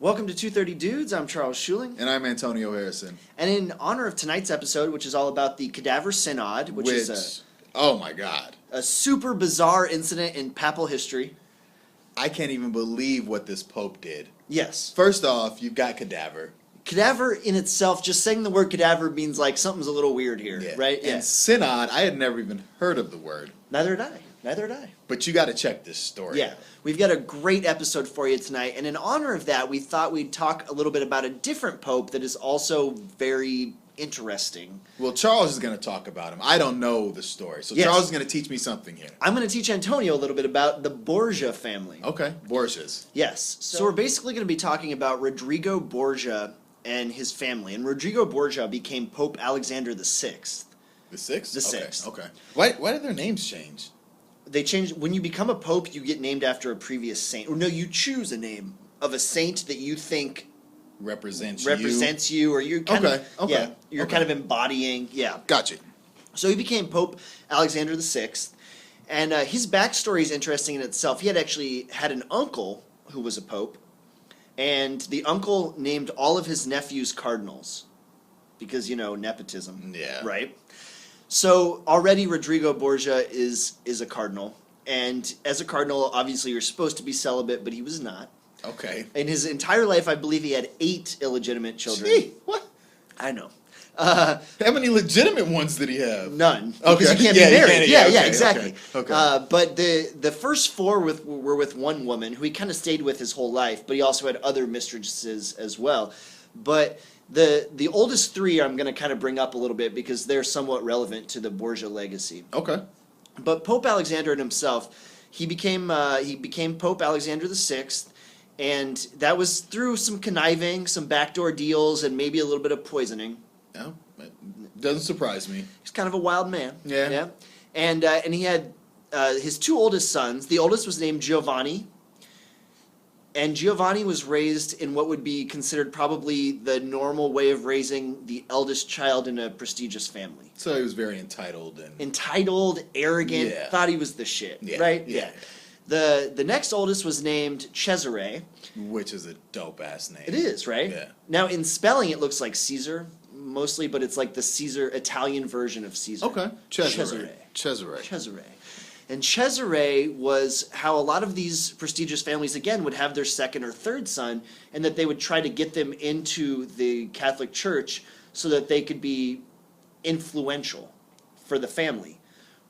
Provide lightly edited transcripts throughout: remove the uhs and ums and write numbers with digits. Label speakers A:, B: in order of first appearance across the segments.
A: Welcome to 230 Dudes. I'm Charles Schuling.
B: And I'm Antonio Harrison.
A: And in honor of tonight's episode, which is all about the Cadaver Synod, which is
B: oh my God,
A: a super bizarre incident in papal history.
B: I can't even believe what this Pope did.
A: Yes.
B: First off, you've got Cadaver.
A: Cadaver in itself, just saying the word cadaver means like something's a little weird here, right?
B: And Synod, I had never even heard of the word.
A: Neither had I.
B: But you got to check this story.
A: Yeah. We've got a great episode for you tonight, and in honor of that, we thought we'd talk a little bit about a different pope that is also very interesting.
B: Well, Charles is going to talk about him. I don't know the story, so Charles is going to teach me something here.
A: I'm going to teach Antonio a little bit about the Borgia family.
B: Okay, Borgias.
A: Yes. So we're basically going to be talking about Rodrigo Borgia and his family. And Rodrigo Borgia became Pope Alexander the Sixth.
B: The Sixth?
A: The Sixth.
B: Okay. Why did their names change?
A: They changed. When you become a pope, you get named after a previous saint. Or no, you choose a name of a saint that you think
B: represents
A: you, or you're kind of
B: you're
A: kind of embodying. Yeah.
B: Gotcha.
A: So he became Pope Alexander the Sixth, and his backstory is interesting in itself. He had actually had an uncle who was a pope, and the uncle named all of his nephews cardinals, because nepotism.
B: Yeah.
A: Right. So already Rodrigo Borgia is a cardinal, and as a cardinal, obviously you're supposed to be celibate, but he was not.
B: Okay.
A: In his entire life, I believe he had 8 illegitimate children.
B: Gee, what?
A: I know.
B: How many legitimate ones did he have?
A: None.
B: Okay.
A: Because you can't be married.
B: Okay,
A: exactly.
B: Okay.
A: But the first 4 were with one woman who he kind of stayed with his whole life, but he also had other mistresses as well. But the oldest 3 I'm going to kind of bring up a little bit because they're somewhat relevant to the Borgia legacy.
B: Okay.
A: But Pope Alexander himself, he became Pope Alexander the Sixth, and that was through some conniving, some backdoor deals, and maybe a little bit of poisoning.
B: No, it doesn't surprise me.
A: He's kind of a wild man.
B: Yeah.
A: And he had his 2 oldest sons. The oldest was named Giovanni. And Giovanni was raised in what would be considered probably the normal way of raising the eldest child in a prestigious family.
B: So he was very entitled.
A: Arrogant, thought he was the shit, right? Yeah. The next oldest was named Cesare.
B: Which is a dope-ass name.
A: It is, right?
B: Yeah.
A: Now, in spelling, it looks like Caesar, mostly, but it's like the Caesar Italian version of Caesar.
B: Okay. Cesare.
A: And Cesare was how a lot of these prestigious families, again, would have their second or third son, and that they would try to get them into the Catholic Church so that they could be influential for the family,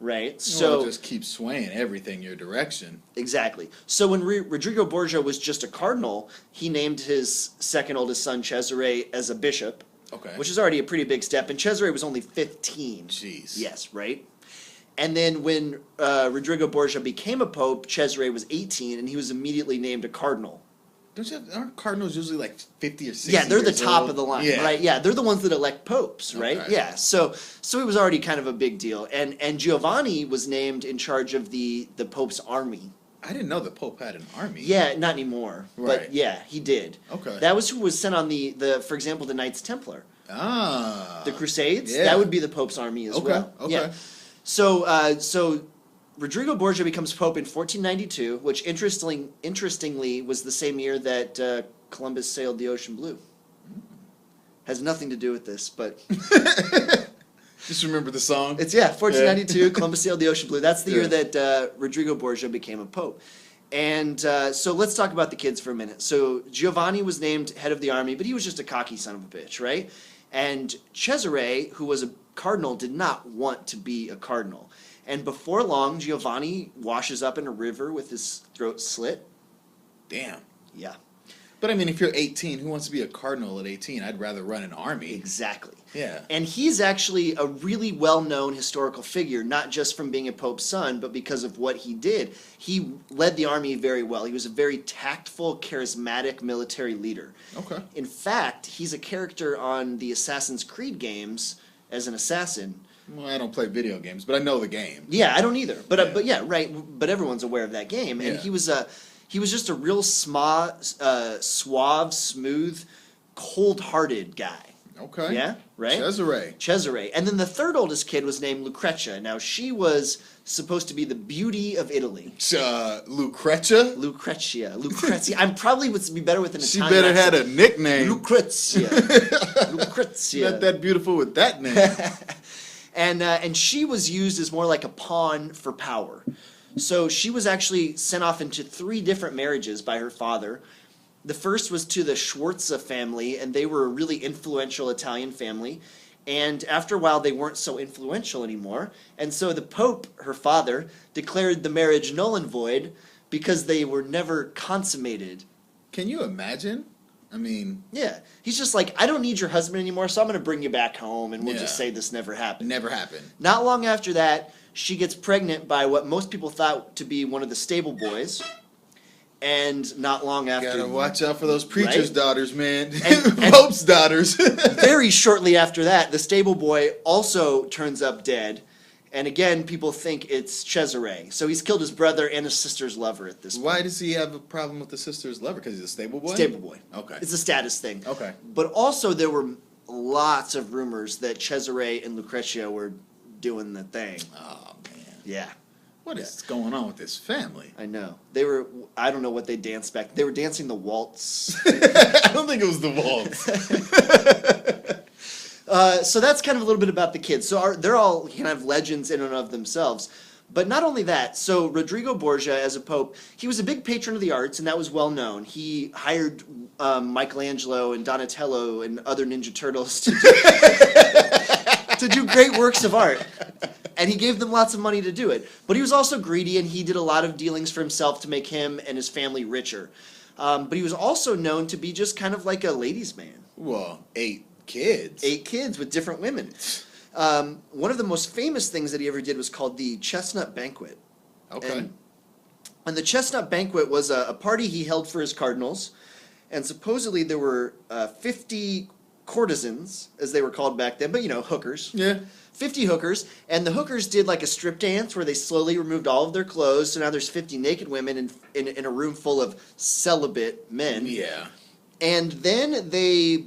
A: right?
B: So just keep swaying everything your direction.
A: Exactly. So when Rodrigo Borgia was just a cardinal, he named his second oldest son Cesare as a bishop, which is already a pretty big step, and Cesare was only 15.
B: Jeez.
A: Yes, right? And then when Rodrigo Borgia became a pope, Cesare was 18, and he was immediately named a cardinal.
B: Aren't cardinals usually like 50 or 60
A: Yeah, they're the
B: years
A: top
B: old?
A: of the line, right? Yeah, they're the ones that elect popes, right?
B: Okay.
A: Yeah, so it was already kind of a big deal. And Giovanni was named in charge of the Pope's army.
B: I didn't know the Pope had an army.
A: Yeah, not anymore.
B: Right.
A: But yeah, he did.
B: Okay.
A: That was who was sent on for example, the Knights Templar.
B: Ah.
A: The Crusades,
B: yeah.
A: That would be the Pope's army as well.
B: Okay.
A: Yeah. So Rodrigo Borgia becomes Pope in 1492, which interestingly was the same year that Columbus sailed the ocean blue. Has nothing to do with this, but
B: just remember the song.
A: It's 1492. Columbus sailed the ocean blue. That's the year that Rodrigo Borgia became a pope. And so let's talk about the kids for a minute. So Giovanni was named head of the army, but he was just a cocky son of a bitch, right? And Cesare, who was a cardinal, did not want to be a cardinal. And before long, Giovanni washes up in a river with his throat slit.
B: Damn.
A: Yeah.
B: But I mean, if you're 18, who wants to be a cardinal at 18? I'd rather run an army.
A: Exactly.
B: Yeah.
A: And he's actually a really well-known historical figure, not just from being a pope's son, but because of what he did. He led the army very well. He was a very tactful, charismatic military leader.
B: Okay.
A: In fact, he's a character on the Assassin's Creed games as an assassin.
B: Well, I don't play video games, but I know the game.
A: Yeah, I don't either. But right. But everyone's aware of that game, and he was just a real suave, smooth, cold-hearted guy.
B: Okay.
A: Yeah, right? Cesare. And then the third oldest kid was named Lucrezia. Now, she was supposed to be the beauty of Italy.
B: Lucrezia?
A: Lucrezia. I'm probably would be better with an
B: She
A: Italian
B: better
A: accent.
B: had a nickname.
A: Lucrezia. Lucrezia.
B: Not that beautiful with that name.
A: And she was used as more like a pawn for power. So she was actually sent off into 3 different marriages by her father. The first was to the Sforza family, and they were a really influential Italian family. And after a while, they weren't so influential anymore. And so the Pope, her father, declared the marriage null and void because they were never consummated.
B: Can you imagine? I mean...
A: Yeah. He's just like, I don't need your husband anymore, so I'm going to bring you back home, and we'll just say this never happened.
B: Never happened.
A: Not long after that, she gets pregnant by what most people thought to be one of the stable boys. And not long after...
B: Gotta watch out for those preachers' daughters, man.
A: And
B: Pope's daughters.
A: Very shortly after that, the stable boy also turns up dead. And again, people think it's Cesare. So he's killed his brother and his sister's lover at this point.
B: Why does he have a problem with the sister's lover? Because he's a stable boy?
A: Stable boy.
B: Okay.
A: It's a status thing.
B: Okay.
A: But also there were lots of rumors that Cesare and Lucrezia were doing the thing.
B: Oh, man.
A: Yeah.
B: What is going on with this family?
A: I know. They were, I don't know what they danced back. They were dancing the waltz.
B: I don't think it was the waltz.
A: So that's kind of a little bit about the kids. So they're all kind of legends in and of themselves. But not only that, so Rodrigo Borgia, as a pope, he was a big patron of the arts, and that was well known. He hired Michelangelo and Donatello and other Ninja Turtles to do great works of art. And he gave them lots of money to do it. But he was also greedy, and he did a lot of dealings for himself to make him and his family richer. But he was also known to be just kind of like a ladies' man.
B: Well, 8 kids.
A: 8 kids with different women. One of the most famous things that he ever did was called the Chestnut Banquet.
B: Okay.
A: And the Chestnut Banquet was a party he held for his cardinals. And supposedly there were 50 courtesans, as they were called back then, but hookers.
B: Yeah.
A: 50 hookers, and the hookers did like a strip dance where they slowly removed all of their clothes, so now there's 50 naked women in a room full of celibate men.
B: Yeah.
A: And then they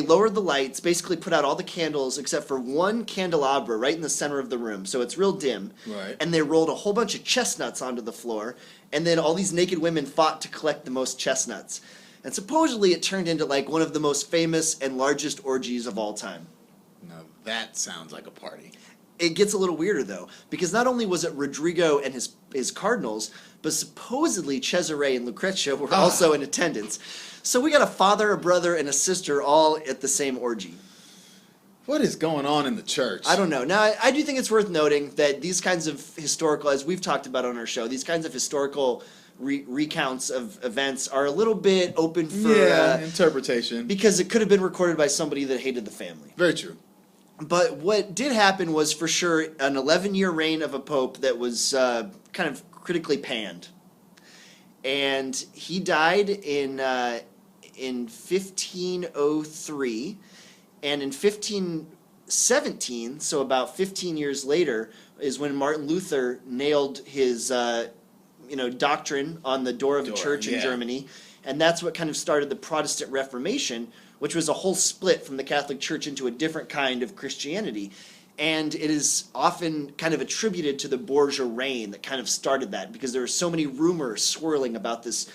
A: lowered the lights, basically put out all the candles except for one candelabra right in the center of the room, so it's real dim.
B: Right.
A: And they rolled a whole bunch of chestnuts onto the floor, and then all these naked women fought to collect the most chestnuts. And supposedly it turned into like one of the most famous and largest orgies of all time.
B: Now that sounds like a party.
A: It gets a little weirder though, because not only was it Rodrigo and his cardinals, but supposedly Cesare and Lucrezia were also in attendance. So we got a father, a brother, and a sister all at the same orgy.
B: What is going on in the church?
A: I don't know. Now, I do think it's worth noting that these kinds of historical, as we've talked about on our show, these kinds of historical recounts of events are a little bit open for
B: interpretation.
A: Because it could have been recorded by somebody that hated the family.
B: Very true.
A: But what did happen was for sure an 11-year reign of a pope that was kind of critically panned. And he died in 1503, and in 1517, so about 15 years later, is when Martin Luther nailed his doctrine on the door of the church in Germany, and that's what kind of started the Protestant Reformation, which was a whole split from the Catholic Church into a different kind of Christianity. And it is often kind of attributed to the Borgia reign that kind of started that, because there were so many rumors swirling about this,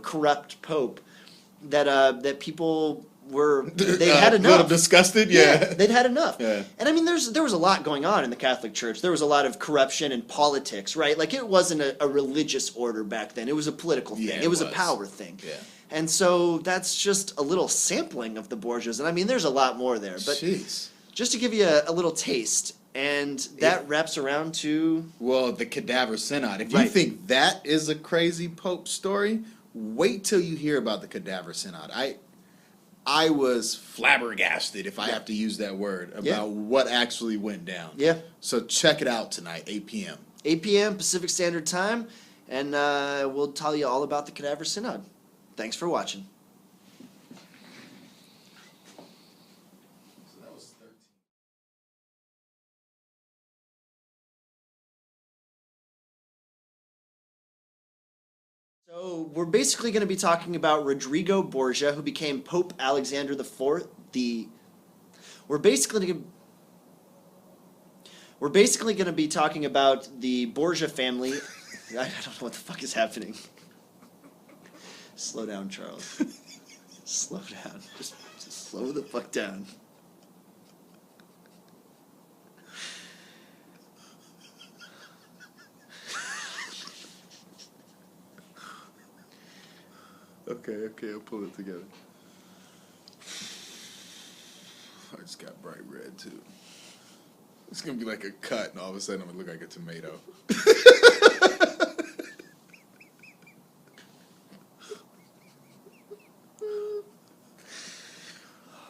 A: corrupt pope, that people they had enough.
B: A little disgusted, yeah.
A: They'd had enough.
B: Yeah.
A: And I mean, there was a lot going on in the Catholic Church. There was a lot of corruption and politics, right? Like, it wasn't a religious order back then. It was a political thing.
B: Yeah,
A: it was a power thing.
B: Yeah.
A: And so that's just a little sampling of the Borgias. And I mean, there's a lot more there. But
B: Jeez.
A: Just to give you a little taste, and that wraps around to...
B: Well, the Cadaver Synod. If you think that is a crazy Pope story, wait till you hear about the Cadaver Synod. I was flabbergasted, if I have to use that word, about what actually went down.
A: Yeah.
B: So check it out tonight, 8 p.m.
A: 8 p.m. Pacific Standard Time, and we'll tell you all about the Cadaver Synod. Thanks for watching. So we're basically going to be talking about Rodrigo Borgia, who became Pope Alexander IV, the We're basically going to be talking about the Borgia family. I don't know what the fuck is happening. Slow down, Charles. Slow down. Just slow the fuck down.
B: Okay, I'll pull it together. I just got bright red too. It's gonna be like a cut, and all of a sudden I'm gonna look like a tomato.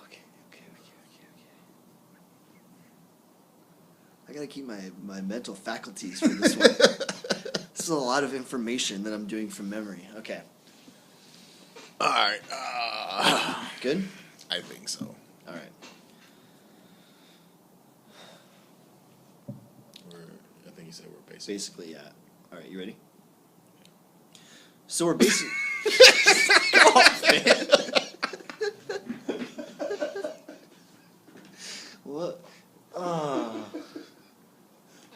A: Okay. I gotta keep my mental faculties for this one. This is a lot of information that I'm doing from memory. Okay.
B: All right.
A: Good?
B: I think so.
A: All right.
B: I think you said we're basic.
A: Basically, yeah. All right, you ready? So we're basically... What?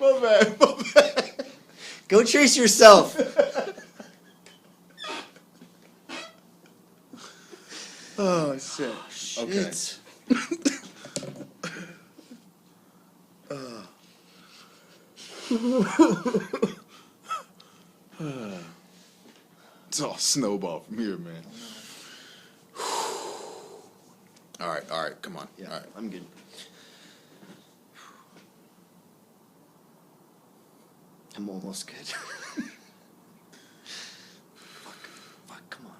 B: My bad.
A: Go trace yourself.
B: Oh, shit. Okay. It's all snowball from here, man. All right, come on.
A: Yeah,
B: all right.
A: I'm good. I'm almost good. Fuck, come on.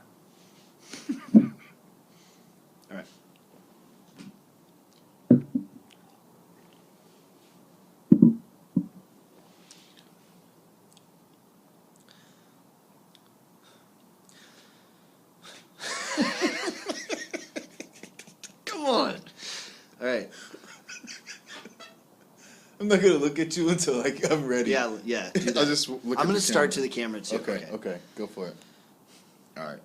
A: All right. Come on. All right.
B: I'm not gonna look at you until like I'm ready.
A: Yeah. Do that.
B: I'll just look.
A: I'm
B: going to
A: start to the camera too.
B: Okay, go for it. All right.